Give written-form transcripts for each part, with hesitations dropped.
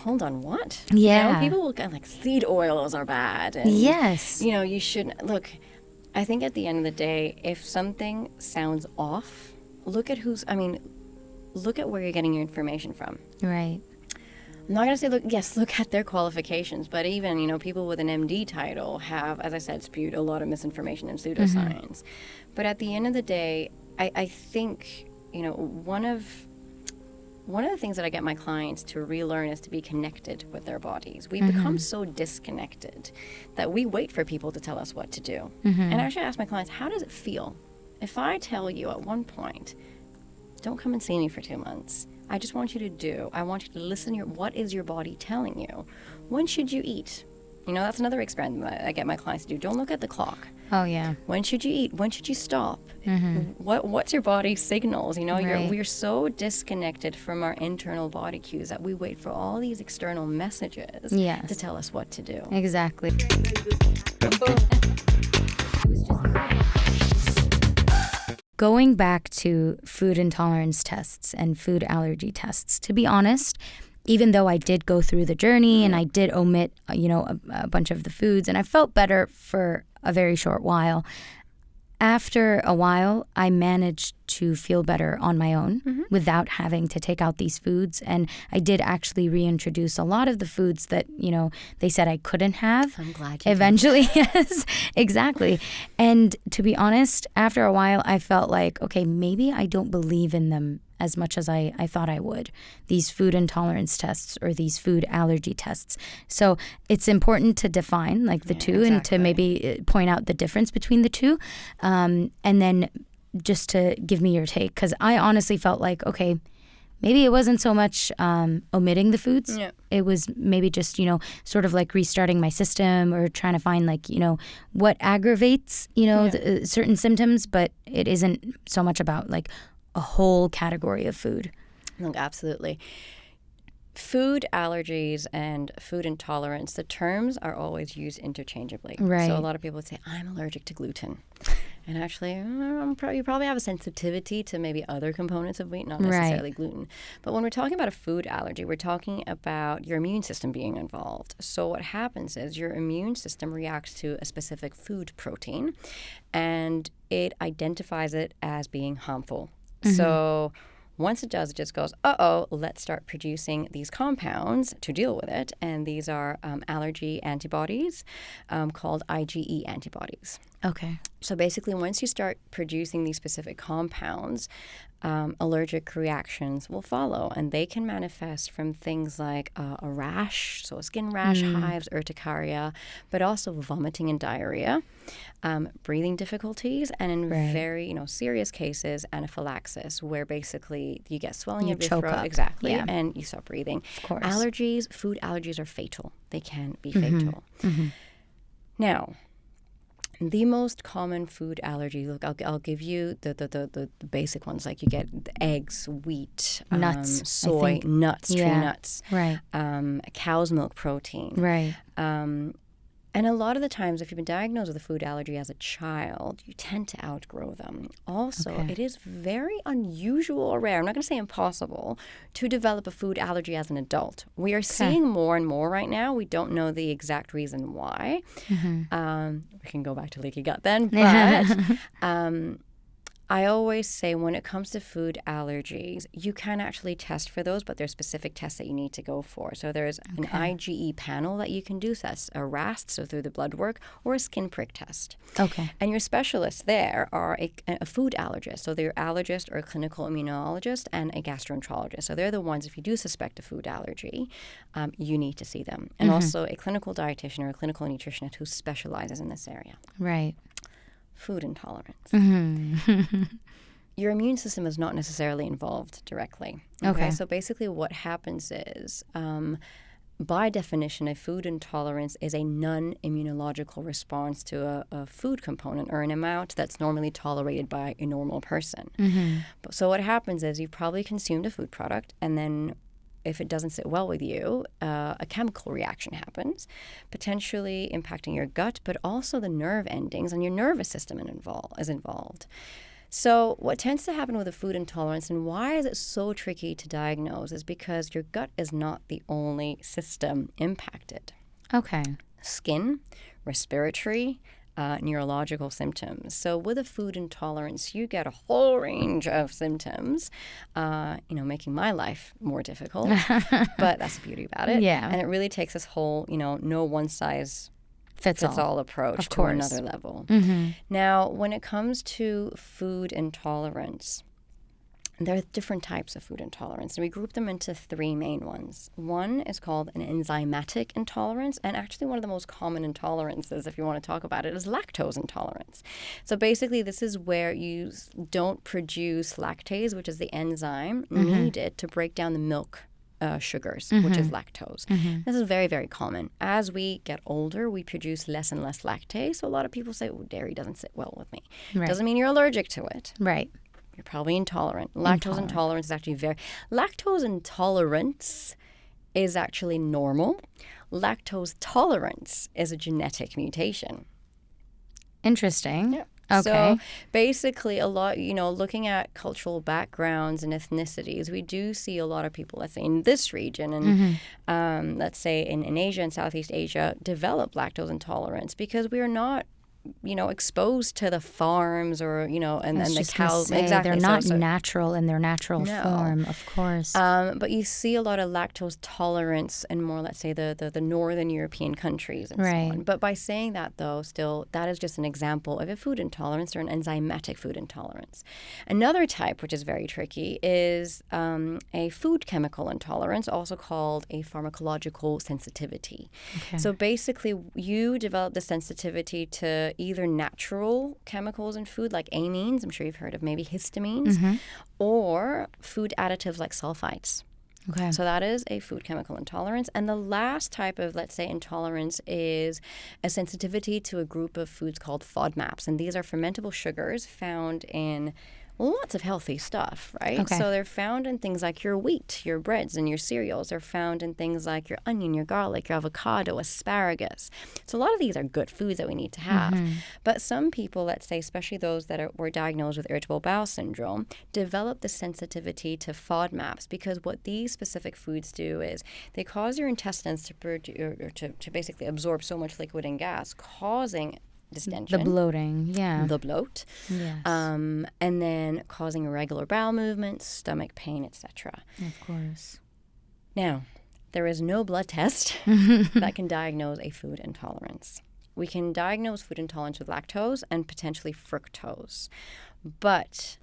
hold on, what? Yeah. You know, people will kind of like, seed oils are bad. And, Yes. you know, you shouldn't. Look, I think at the end of the day, if something sounds off, look at where you're getting your information from. Right. I'm not going to say, look at their qualifications, but even, you know, people with an MD title have, as I said, spewed a lot of misinformation and pseudoscience. But at the end of the day, I think, you know, one of the things that I get my clients to relearn is to be connected with their bodies. We become so disconnected that we wait for people to tell us what to do. And I actually ask my clients, how does it feel if I tell you at one point, don't come and see me for 2 months. I just want you to I want you to listen to what is your body telling you? When should you eat? You know, that's another experiment that I get my clients to do. Don't look at the clock. Oh, yeah. When should you eat? When should you stop? What's your body's signals? You know, we're so disconnected from our internal body cues that we wait for all these external messages to tell us what to do. Exactly. Going back to food intolerance tests and food allergy tests, to be honest, even though I did go through the journey and I did omit, you know, a bunch of the foods, and I felt better for a very short while, after a while, I managed to feel better on my own without having to take out these foods. And I did actually reintroduce a lot of the foods that, you know, they said I couldn't have. I'm glad you eventually. Yes, exactly. And to be honest, after a while, I felt like, okay, maybe I don't believe in them as much as I thought I would, these food intolerance tests or these food allergy tests. So it's important to define like the two and to maybe point out the difference between the two. And then just to give me your take, because I honestly felt like, okay, maybe it wasn't so much omitting the foods. Yeah. It was maybe just, you know, sort of like restarting my system or trying to find like, you know, what aggravates, you know, certain symptoms, but it isn't so much about like a whole category of food. Look, absolutely. Food allergies and food intolerance, the terms are always used interchangeably. Right. So a lot of people would say, I'm allergic to gluten. And actually, you probably have a sensitivity to maybe other components of wheat, not necessarily gluten. But when we're talking about a food allergy, we're talking about your immune system being involved. So what happens is your immune system reacts to a specific food protein, and it identifies it as being harmful. So once it does, it just goes, let's start producing these compounds to deal with it. And these are allergy antibodies called IgE antibodies. Okay. So basically, once you start producing these specific compounds, allergic reactions will follow. And they can manifest from things like a rash, so a skin rash, hives, urticaria, but also vomiting and diarrhea, breathing difficulties, and in very serious cases, anaphylaxis, where basically you get swelling of your choke throat. up. Exactly. Yeah. And you stop breathing. Of course. Allergies, food allergies are fatal. They can be fatal. Now, the most common food allergy, look, I'll give you the basic ones, like you get eggs, wheat, nuts, soy, nuts, tree nuts, right, cow's milk protein, right. And a lot of the times, if you've been diagnosed with a food allergy as a child, you tend to outgrow them. Also, it is very unusual or rare, I'm not going to say impossible, to develop a food allergy as an adult. We are seeing more and more right now. We don't know the exact reason why. We can go back to leaky gut then, but I always say when it comes to food allergies, you can actually test for those, but there's specific tests that you need to go for. So there's an IgE panel that you can do. So that's a RAST, so through the blood work, or a skin prick test. Okay. And your specialists there are a food allergist. So they're an allergist or a clinical immunologist and a gastroenterologist. So they're the ones, if you do suspect a food allergy, you need to see them. And also a clinical dietitian or a clinical nutritionist who specializes in this area. Right. Food intolerance. Your immune system is not necessarily involved directly. Okay. So basically what happens is, by definition, a food intolerance is a non-immunological response to a food component or an amount that's normally tolerated by a normal person. So what happens is you've probably consumed a food product, and then if it doesn't sit well with you, a chemical reaction happens, potentially impacting your gut, but also the nerve endings, and your nervous system is involved. So what tends to happen with a food intolerance and why is it so tricky to diagnose is because your gut is not the only system impacted. Okay. Skin, respiratory, neurological symptoms. So with a food intolerance, you get a whole range of symptoms, making my life more difficult. But that's the beauty about it. Yeah. And it really takes this whole, no one size Fits all approach to course. another level. Mm-hmm. Now, when it comes to food intolerance, there are different types of food intolerance, and we group them into three main ones. One is called an enzymatic intolerance, and actually one of the most common intolerances, if you want to talk about it, is lactose intolerance. So basically, this is where you don't produce lactase, which is the enzyme needed to break down the milk sugars, which is lactose. This is very, very common. As we get older, we produce less and less lactase. So a lot of people say, dairy doesn't sit well with me. Right. Doesn't mean you're allergic to it. Right. You're probably intolerant. Lactose intolerance is actually lactose intolerance is actually normal. Lactose tolerance is a genetic mutation. Interesting. Yeah. Okay. So basically a lot, looking at cultural backgrounds and ethnicities, we do see a lot of people, let's say in this region and let's say in Asia and Southeast Asia, develop lactose intolerance because we are not exposed to the farms or, and the cows. Exactly. They're not natural in their natural No. form, of course. But you see a lot of lactose tolerance in more, let's say, the northern European countries and Right. so on. But by saying that, though, still, that is just an example of a food intolerance or an enzymatic food intolerance. Another type, which is very tricky, is a food chemical intolerance, also called a pharmacological sensitivity. Okay. So basically, you develop the sensitivity to either natural chemicals in food like amines, I'm sure you've heard of maybe histamines, or food additives like sulfites. Okay. So that is a food chemical intolerance. And the last type of, let's say, intolerance is a sensitivity to a group of foods called FODMAPs. And these are fermentable sugars found in lots of healthy stuff, right? Okay. So they're found in things like your wheat, your breads, and your cereals. They're found in things like your onion, your garlic, your avocado, asparagus. So a lot of these are good foods that we need to have. But some people, let's say, especially those that were diagnosed with irritable bowel syndrome, develop the sensitivity to FODMAPs because what these specific foods do is they cause your intestines to produce, or to basically absorb so much liquid and gas, causing distension. The bloating, yeah. The bloat. Yes. And then causing irregular bowel movements, stomach pain, etc. Of course. Now, there is no blood test that can diagnose a food intolerance. We can diagnose food intolerance with lactose and potentially fructose. But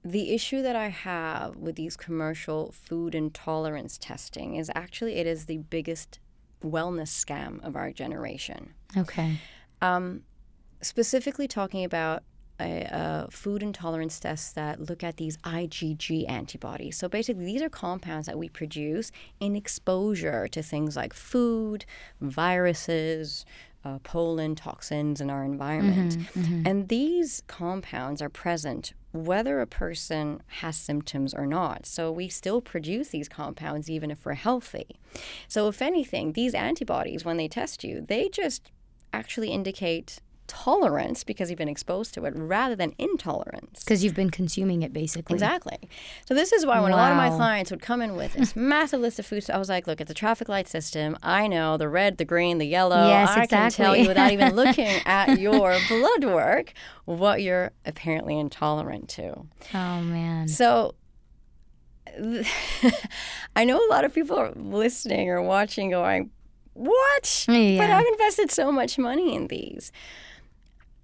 the issue that I have with these commercial food intolerance testing is actually it is the biggest wellness scam of our generation. Okay. Specifically talking about a food intolerance tests that look at these IgG antibodies. So basically, these are compounds that we produce in exposure to things like food, viruses, pollen, toxins in our environment. And these compounds are present whether a person has symptoms or not. So we still produce these compounds even if we're healthy. So if anything, these antibodies, when they test you, they just actually indicate tolerance because you've been exposed to it rather than intolerance. Because you've been consuming it, basically. Exactly. So this is why when a lot of my clients would come in with this massive list of foods, I was like, look, it's a traffic light system. I know the red, the green, the yellow. Yes, I can tell you without even looking at your blood work what you're apparently intolerant to. Oh, man. So I know a lot of people are listening or watching going, what? Yeah. But I've invested so much money in these.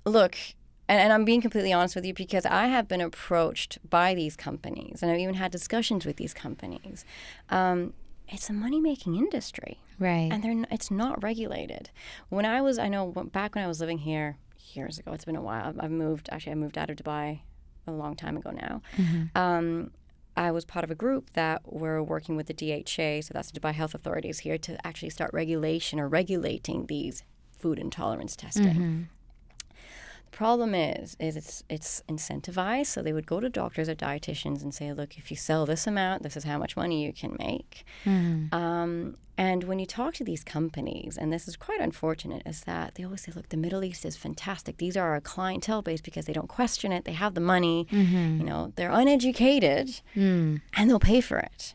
Look, and I'm being completely honest with you because I have been approached by these companies and I've even had discussions with these companies. It's a money-making industry. Right. And it's not regulated. Back when I was living here years ago, it's been a while. I moved out of Dubai a long time ago now. I was part of a group that were working with the DHA, so that's the Dubai Health Authorities here, to actually start regulating these food intolerance testing. The problem is it's incentivized. So they would go to doctors or dietitians and say, look, if you sell this amount, this is how much money you can make. And when you talk to these companies, and this is quite unfortunate, is that they always say, look, the Middle East is fantastic. These are our clientele base because they don't question it. They have the money. You know, they're uneducated and they'll pay for it.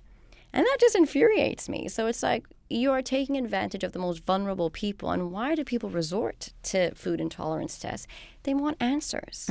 And that just infuriates me. So it's like, you are taking advantage of the most vulnerable people. And why do people resort to food intolerance tests? They want answers.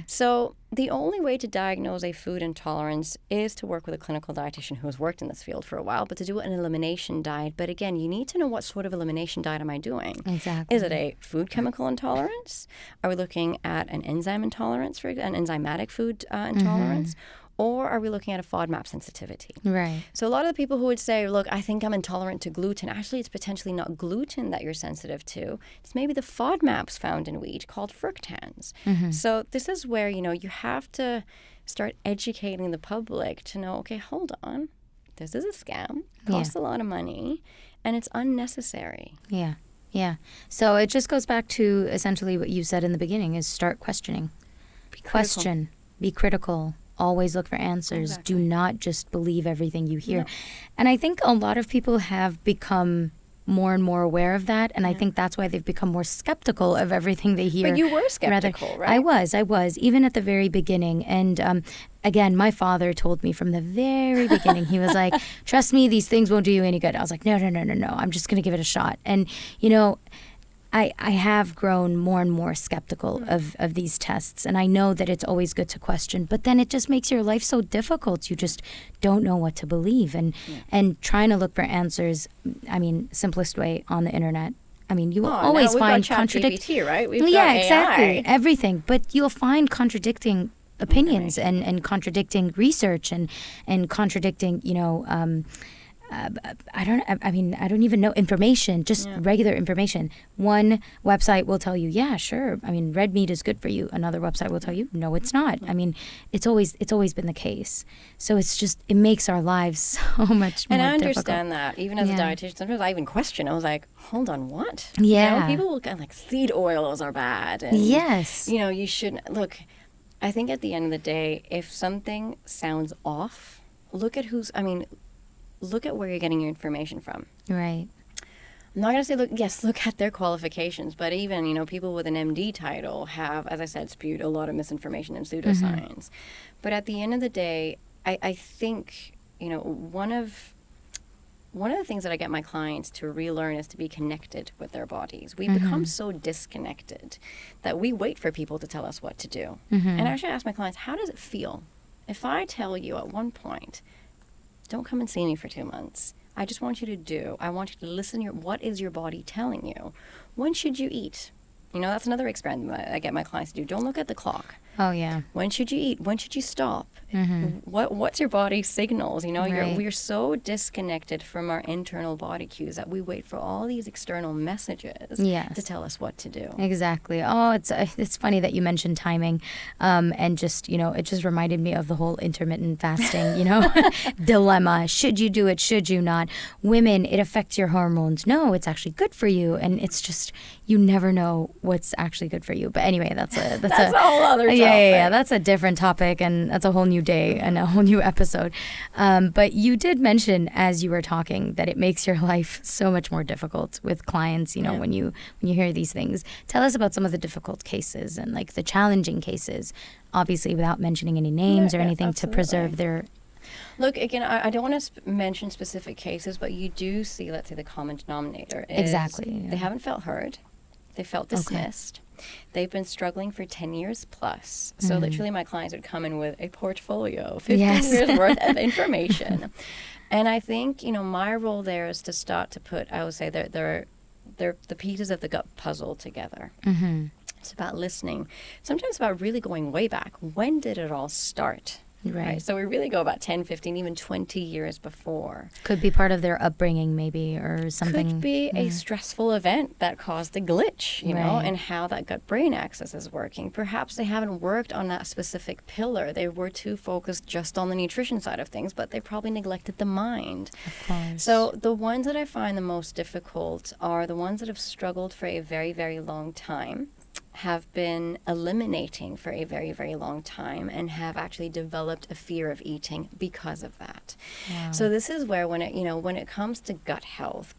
So the only way to diagnose a food intolerance is to work with a clinical dietitian who has worked in this field for a while, but to do an elimination diet. But again, you need to know what sort of elimination diet am I doing? Exactly. Is it a food chemical intolerance? Are we looking at an enzyme intolerance, for an enzymatic food intolerance? Or are we looking at a FODMAP sensitivity? Right. So a lot of the people who would say, look, I think I'm intolerant to gluten, actually it's potentially not gluten that you're sensitive to. It's maybe the FODMAPs found in wheat called fructans. So this is where, you know, you have to start educating the public to know, okay, hold on. This is a scam. Costs a lot of money. And it's unnecessary. Yeah. Yeah. So it just goes back to essentially what you said in the beginning is start questioning. Question. Be critical. Always look for answers. Exactly. Do not just believe everything you hear. And I think a lot of people have become more and more aware of that. And I think that's why they've become more skeptical of everything they hear. But you were skeptical, right? I was, even at the very beginning. And again, my father told me from the very beginning, he was like, trust me, these things won't do you any good. I was like, no. I'm just going to give it a shot. And, you know, I have grown more and more skeptical of these tests. And I know that it's always good to question, but then it just makes your life so difficult. You just don't know what to believe. And trying to look for answers, I mean, simplest way on the internet. I mean, you will always find contradicting, right? We've got exactly. AI. Everything. But you'll find contradicting opinions and contradicting research and contradicting, you know, I don't even know information, just regular information. One website will tell you, yeah, sure. I mean, red meat is good for you. Another website will tell you, no, it's not. I mean, it's always been the case. So it makes our lives so much more difficult. And I understand that. Even as a dietitian, sometimes I even question. I was like, hold on, what? Yeah. You know, people will kind of like, seed oils are bad. And, yes. You know, you shouldn't. Look, I think at the end of the day, if something sounds off, look at where you're getting your information from. Right. I'm not going to say, look at their qualifications, but even, you know, people with an MD title have, as I said, spewed a lot of misinformation and pseudoscience. But at the end of the day, I think, you know, one of the things that I get my clients to relearn is to be connected with their bodies. We become so disconnected that we wait for people to tell us what to do. And I actually ask my clients, how does it feel if I tell you at one point, don't come and see me for 2 months. I just want you to I want you to listen. What is your body telling you? When should you eat? You know, that's another experiment I get my clients to do. Don't look at the clock. Oh, yeah. When should you eat? When should you stop? What's your body's signals? You know, we're so disconnected from our internal body cues that we wait for all these external messages to tell us what to do. Exactly. Oh, it's funny that you mentioned timing, and just, you know, it just reminded me of the whole intermittent fasting, you know, dilemma. Should you do it? Should you not? Women, it affects your hormones. No, it's actually good for you, and it's just you never know what's actually good for you. But anyway, that's a whole other topic. Yeah. That's a different topic, and that's a whole new day and a whole new episode. But you did mention as you were talking that it makes your life so much more difficult with clients, you know, when you hear these things. Tell us about some of the difficult cases and like the challenging cases, obviously without mentioning any names or anything to preserve their... Look, again, I don't want to mention specific cases, but you do see, let's say, the common denominator is they haven't felt heard. They felt dismissed. They've been struggling for 10 years plus. So literally my clients would come in with a portfolio, 15 years worth of information. And I think, you know, my role there is to start to put, I would say, they're the pieces of the gut puzzle together. It's about listening. Sometimes about really going way back. When did it all start? Right. So we really go about 10, 15, even 20 years before. Could be part of their upbringing maybe or something. Could be a stressful event that caused a glitch, you know, and how that gut-brain axis is working. Perhaps they haven't worked on that specific pillar. They were too focused just on the nutrition side of things, but they probably neglected the mind. Of course. So the ones that I find the most difficult are the ones that have struggled for a very, very long time. have been eliminating for a very, very long time and have actually developed a fear of eating because of that. Wow. So this is where when it comes to gut health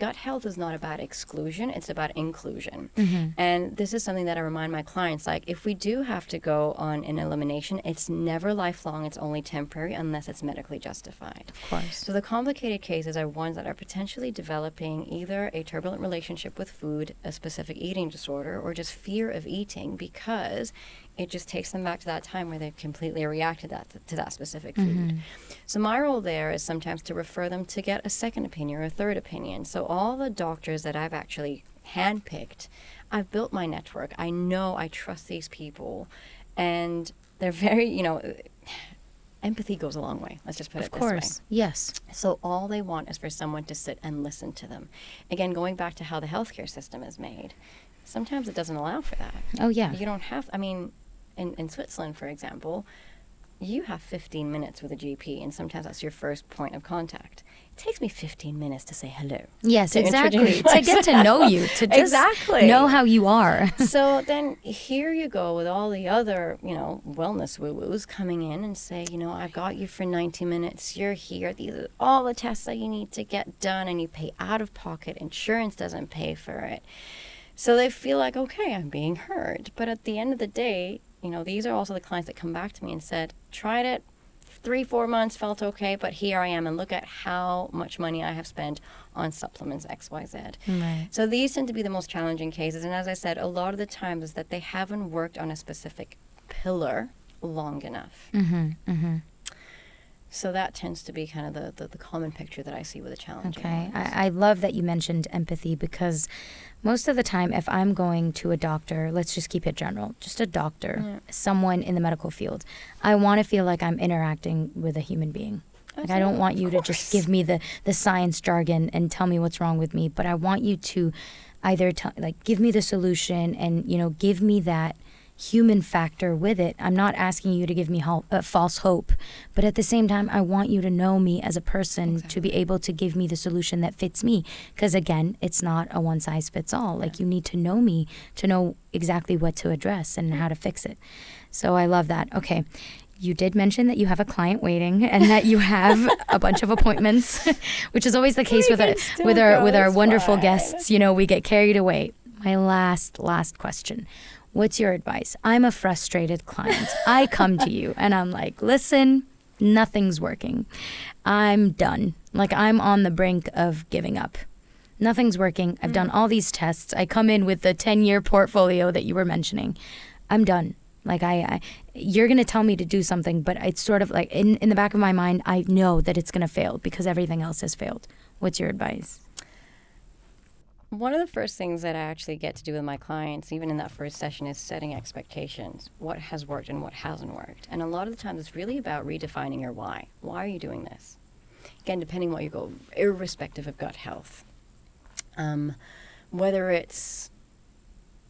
is not about exclusion, it's about inclusion. And this is something that I remind my clients, like, if we do have to go on an elimination, it's never lifelong, it's only temporary unless it's medically justified. Of course. So the complicated cases are ones that are potentially developing either a turbulent relationship with food, a specific eating disorder, or just fear of eating because it just takes them back to that time where they completely reacted to that specific food. So my role there is sometimes to refer them to get a second opinion or a third opinion. So all the doctors that I've actually handpicked, I've built my network. I know I trust these people, and they're very, empathy goes a long way. Let's just put it this way. Of course, yes. So all they want is for someone to sit and listen to them. Again, going back to how the healthcare system is made, sometimes it doesn't allow for that. Oh, yeah. You don't have, in Switzerland, for example, you have 15 minutes with a GP, and sometimes that's your first point of contact. It takes me 15 minutes to say hello. Yes, exactly. To get to know you, to just know how you are. So then here you go with all the other, wellness woo-woos coming in and say, I got you for 90 minutes. You're here. These are all the tests that you need to get done, and you pay out of pocket. Insurance doesn't pay for it. So they feel like, okay, I'm being heard. But at the end of the day, these are also the clients that come back to me and said, tried it 3-4 months, felt okay, but here I am, and look at how much money I have spent on supplements XYZ. Right. So these tend to be the most challenging cases. And as I said, a lot of the times is that they haven't worked on a specific pillar long enough. So that tends to be kind of the common picture that I see with the challenging ones. I love that you mentioned empathy, because most of the time, if I'm going to a doctor, let's just keep it general, just a doctor, someone in the medical field, I want to feel like I'm interacting with a human being. Like, I don't want you to just give me the science jargon and tell me what's wrong with me, but I want you to either give me the solution and, give me that human factor with it. I'm not asking you to give me false hope, but at the same time, I want you to know me as a person to be able to give me the solution that fits me. Because again, it's not a one size fits all. Like, you need to know me to know exactly what to address and how to fix it. So I love that. Okay. You did mention that you have a client waiting and that you have a bunch of appointments, which is always the case with our wonderful guests. We get carried away. My last question. What's your advice? I'm a frustrated client. I come to you and I'm like, listen, nothing's working. I'm done. Like, I'm on the brink of giving up. Nothing's working. I've done all these tests. I come in with the 10-year portfolio that you were mentioning. I'm done. Like, you're going to tell me to do something, but it's sort of like in the back of my mind, I know that it's going to fail because everything else has failed. What's your advice? One of the first things that I actually get to do with my clients, even in that first session, is setting expectations. What has worked and what hasn't worked. And a lot of the times it's really about redefining your why. Why are you doing this? Again, depending on what you go, irrespective of gut health. Whether it's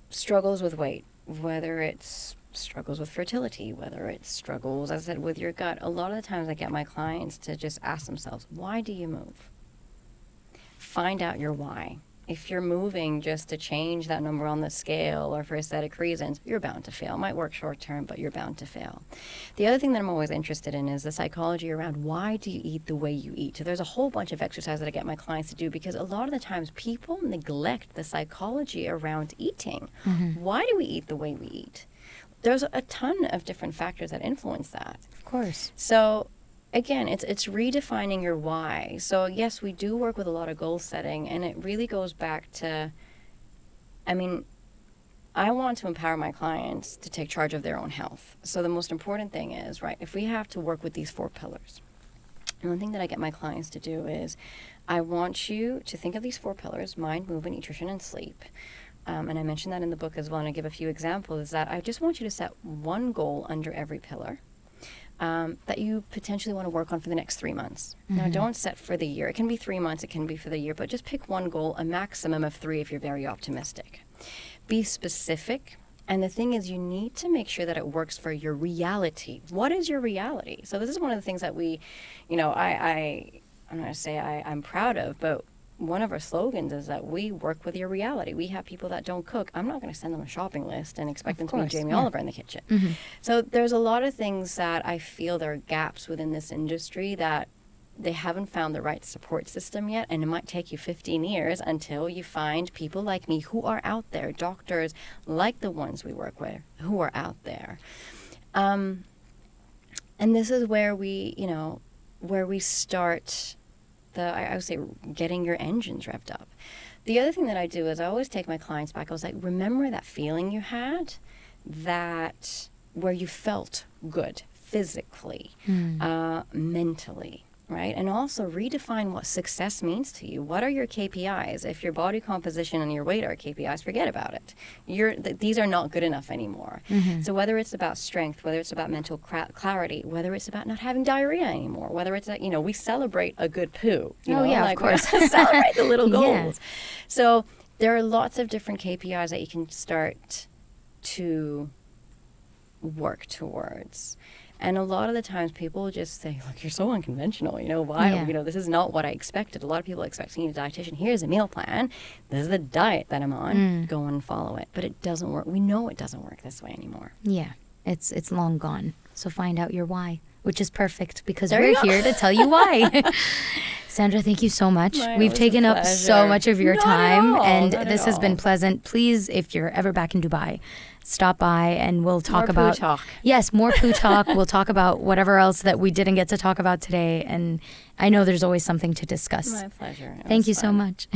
struggles with weight, whether it's struggles with fertility, whether it's struggles, as I said, with your gut. A lot of the times I get my clients to just ask themselves, why do you move? Find out your why. If you're moving just to change that number on the scale or for aesthetic reasons, you're bound to fail. It might work short term, but you're bound to fail. The other thing that I'm always interested in is the psychology around why do you eat the way you eat. So there's a whole bunch of exercises that I get my clients to do because a lot of the times people neglect the psychology around eating. Why do we eat the way we eat? There's a ton of different factors that influence that. Of course. So again, it's redefining your why. So yes, we do work with a lot of goal setting, and it really goes back to, I want to empower my clients to take charge of their own health. So the most important thing is, right, if we have to work with these 4 pillars, one thing that I get my clients to do is I want you to think of these 4 pillars: mind, movement, nutrition, and sleep. And I mentioned that in the book as well, and I give a few examples, is that I just want you to set one goal under every pillar. That you potentially want to work on for the next 3 months. Now, don't set for the year. It can be 3 months, it can be for the year, but just pick one goal, a maximum of 3 if you're very optimistic. Be specific. And the thing is, you need to make sure that it works for your reality. What is your reality? So this is one of the things that we, I'm not going to say I'm proud of, but one of our slogans is that we work with your reality. We have people that don't cook. I'm not going to send them a shopping list and expect them to be Jamie Oliver in the kitchen. So there's a lot of things that I feel there are gaps within this industry that they haven't found the right support system yet, and it might take you 15 years until you find people like me who are out there, doctors like the ones we work with, who are out there. And this is where we start I would say getting your engines revved up. The other thing that I do is I always take my clients back. I was like, remember that feeling you had where you felt good physically, mentally, right? And also redefine what success means to you. What are your KPIs? If your body composition and your weight are KPIs, forget about it. These are not good enough anymore. So whether it's about strength, whether it's about mental clarity, whether it's about not having diarrhea anymore, whether it's we celebrate a good poo. Of course. Celebrate the little goals. So there are lots of different KPIs that you can start to work towards. And a lot of the times people just say, look, you're so unconventional. Why? This is not what I expected. A lot of people expect seeing a dietitian. Here's a meal plan. This is the diet that I'm on. Go and follow it. But it doesn't work. We know it doesn't work this way anymore. Yeah, it's long gone. So find out your why, which is perfect because we're here to tell you why. Sandra, thank you so much. We've taken up so much of your time, and this has been pleasant. Please, if you're ever back in Dubai, stop by and we'll talk about... More poo talk. Yes, more poo talk. We'll talk about whatever else that we didn't get to talk about today, and I know there's always something to discuss. My pleasure. Thank you so much.